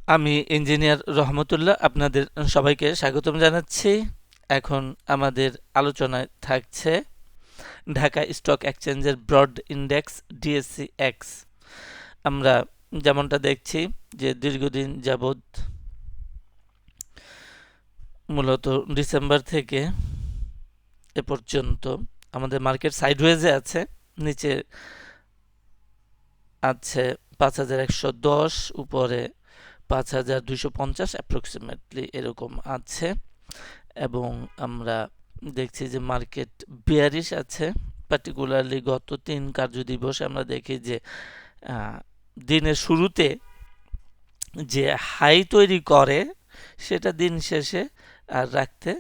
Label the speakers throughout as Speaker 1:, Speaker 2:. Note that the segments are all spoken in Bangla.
Speaker 1: আমি ইঞ্জিনিয়ার রহমতুল্লাহ আপনাদের সবাইকে স্বাগতম জানাচ্ছি। এখন আমাদের আলোচনায় থাকছে ঢাকা স্টক এক্সচেঞ্জের ব্রড ইন্ডেক্স ডিএসসি এক্স। আমরা যেমনটা দেখছি যে দীর্ঘদিন যাবৎ মূলত ডিসেম্বর থেকে এ পর্যন্ত আমাদের মার্কেট সাইডওয়েজে আছে, নিচে আছে ৫,১১০, উপরে ৫,২৫০ অ্যাপ্রক্সিমেটলি এরকম আছে। এবং আমরা দেখছি যে মার্কেট বেয়ারিশ আছে। পার্টিকুলারলি গত ৩ কার্যদিবসে আমরা দেখি যে দিনের শুরুতে যে হাই তৈরি করে সেটা দিন শেষে আর রাখতে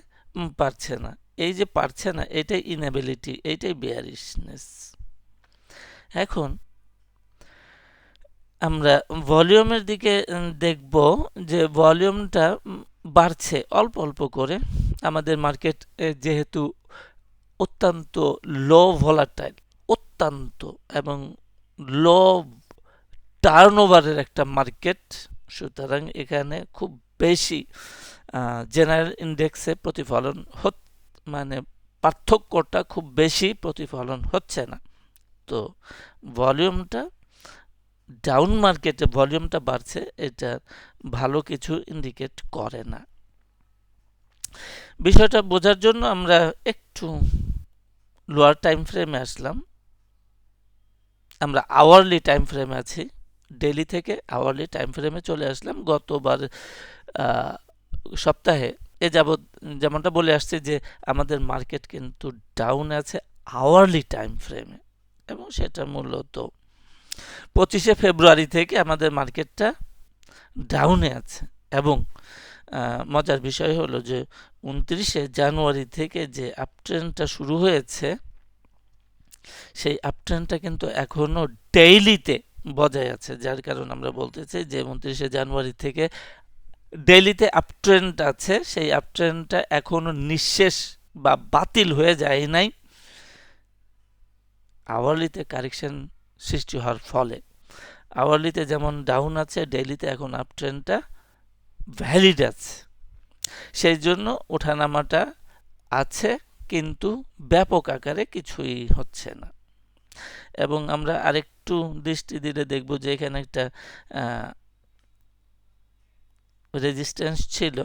Speaker 1: পারছে না। এই যে পারছে না, এটাই ইনএবিলিটি, এইটাই বেয়ারিশনেস। এখন আমরা ভলিউমের দিকে দেখব যে ভলিউমটা বাড়ছে অল্প অল্প করে। আমাদের মার্কেট যেহেতু অত্যন্ত লো ভলাটাইল, অত্যন্ত এবং লো টার্নওভারের একটা মার্কেট, সুতরাং এখানে খুব বেশি জেনারেল ইন্ডেক্সে প্রতিফলন মানে পার্থক্যটা খুব বেশি প্রতিফলন হচ্ছে না। তো ভলিউমটা ডাউন মার্কেটে ভলিউমটা বাড়ছে, এটা ভালো কিছু ইন্ডিকেট করে না। বিষয়টা বোঝার জন্য আমরা একটু লোয়ার টাইম ফ্রেমে আসলাম। আমরা আওয়ারলি টাইম ফ্রেমে আছি, ডেইলি থেকে আওয়ারলি টাইম ফ্রেমে চলে আসলাম। গতবার সপ্তাহে এ যাবৎ যেমনটা বলে আসছে যে আমাদের মার্কেট কিন্তু ডাউন আছে আওয়ারলি টাইম ফ্রেমে, এবং সেটা মূলত 25শে ফেব্রুয়ারি থেকে আমাদের মার্কেটটা ডাউনে আছে। এবং মজার বিষয় হলো যে 29শে জানুয়ারি থেকে যে আপট্রেন্ডটা শুরু হয়েছে, সেই আপট্রেন্ডটা কিন্তু এখনো ডেইলিতে বজায় আছে, যার কারণে আমরা বলতেছি যে 29শে জানুয়ারি থেকে ডেইলিতে আপট্রেন্ড আছে। সেই আপট্রেন্ডটা এখনো নিঃশেষ বা বাতিল হয়ে যায় নাই আওয়ারলিতে কারেকশন সৃষ্টি হওয়ার ফলে। আওয়ারলিতে যেমন ডাউন আছে, ডেইলিতে এখন আপট্রেন্ডটা ভ্যালিড আছে। সেই জন্য ওঠানামাটা আছে, কিন্তু ব্যাপক আকারে কিছুই হচ্ছে না। এবং আমরা আরেকটু দৃষ্টি দিলে দেখব যে এখানে একটা রেজিস্ট্যান্স ছিল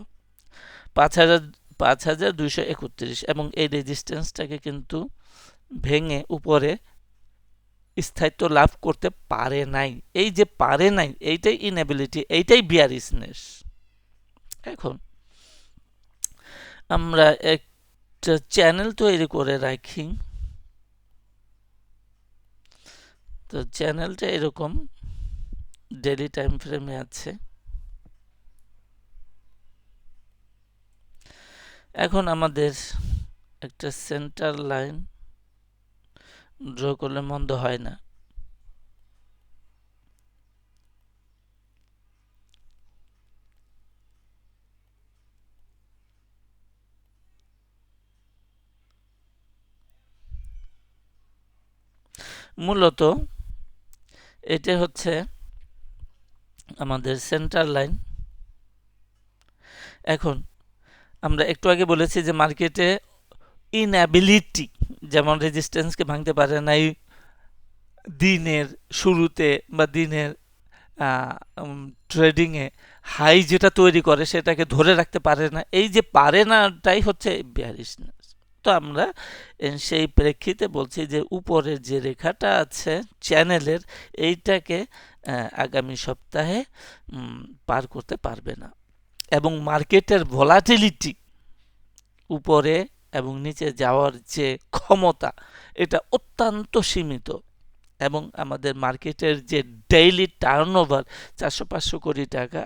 Speaker 1: ৫,২৩১, এবং এই রেজিস্ট্যান্সটাকে কিন্তু ভেঙে উপরে স্থায়িত্ব লাভ করতে পারে নাই। এই যে পারে নাই, এইটাই ইনএবিলিটি, এইটাই বিয়ারিশনেস। এখন আমরা একটা চ্যানেল তৈরি করে রাখি। তো চ্যানেলটা এরকম ডেইলি টাইম ফ্রেমে আছে। এখন আমাদের একটা সেন্টার লাইন ড্র করলে মন্দ হয় না। মূলত এটা হচ্ছে আমাদের সেন্টার লাইন। এখন আমরা একটু আগে বলেছি যে মার্কেটে ইনঅ্যাবিলিটি, যেমন রেজিস্ট্যান্সকে ভাঙতে পারে নাই দিনের শুরুতে বা দিনের ট্রেডিংয়ে, হাই যেটা তৈরি করে সেটাকে ধরে রাখতে পারে না। এই যে পারে নাটাই হচ্ছে বেয়ারিশনেস। তো আমরা সেই প্রেক্ষিতে বলছি যে উপরের যে রেখাটা আছে চ্যানেলের, এইটাকে আগামী সপ্তাহে পার করতে পারবে না। এবং মার্কেটের ভলাটিলিটি, উপরে এবং নিচে যাওয়ার যে ক্ষমতা, এটা অত্যন্ত সীমিত। এবং আমাদের মার্কেটের যে ডেইলি টার্নওভার ৪০০-৫০০ কোটি টাকা,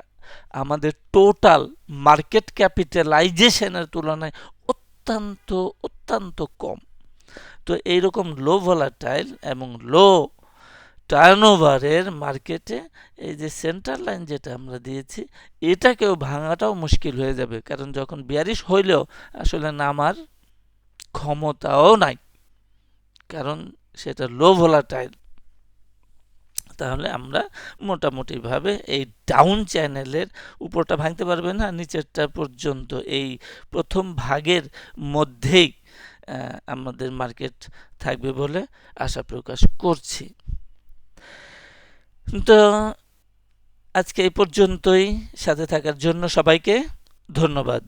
Speaker 1: আমাদের টোটাল মার্কেট ক্যাপিটালাইজেশনের তুলনায় অত্যন্ত অত্যন্ত কম। তো এইরকম লো ভলাটাইল এবং লো টার্নওভারের মার্কেটে এই যে সেন্টার লাইন যেটা আমরা দিয়েছি, এটাকেও ভাঙাটাও মুশকিল হয়ে যাবে, কারণ যখন বিয়ারিশ হইলেও আসলে নামার ক্ষমতাও নাই, কারণ সেটা লো ভলাটাইল। তাহলে আমরা মোটামুটিভাবে এই ডাউন চ্যানেলের উপরটা ভাঙতে পারবে না, নিচেরটা পর্যন্ত এই প্রথম ভাগের মধ্যেই আমাদের মার্কেট থাকবে বলে আশা প্রকাশ করছি। তো আজকে এই পর্যন্তই, সাথে থাকার জন্য সবাইকে ধন্যবাদ।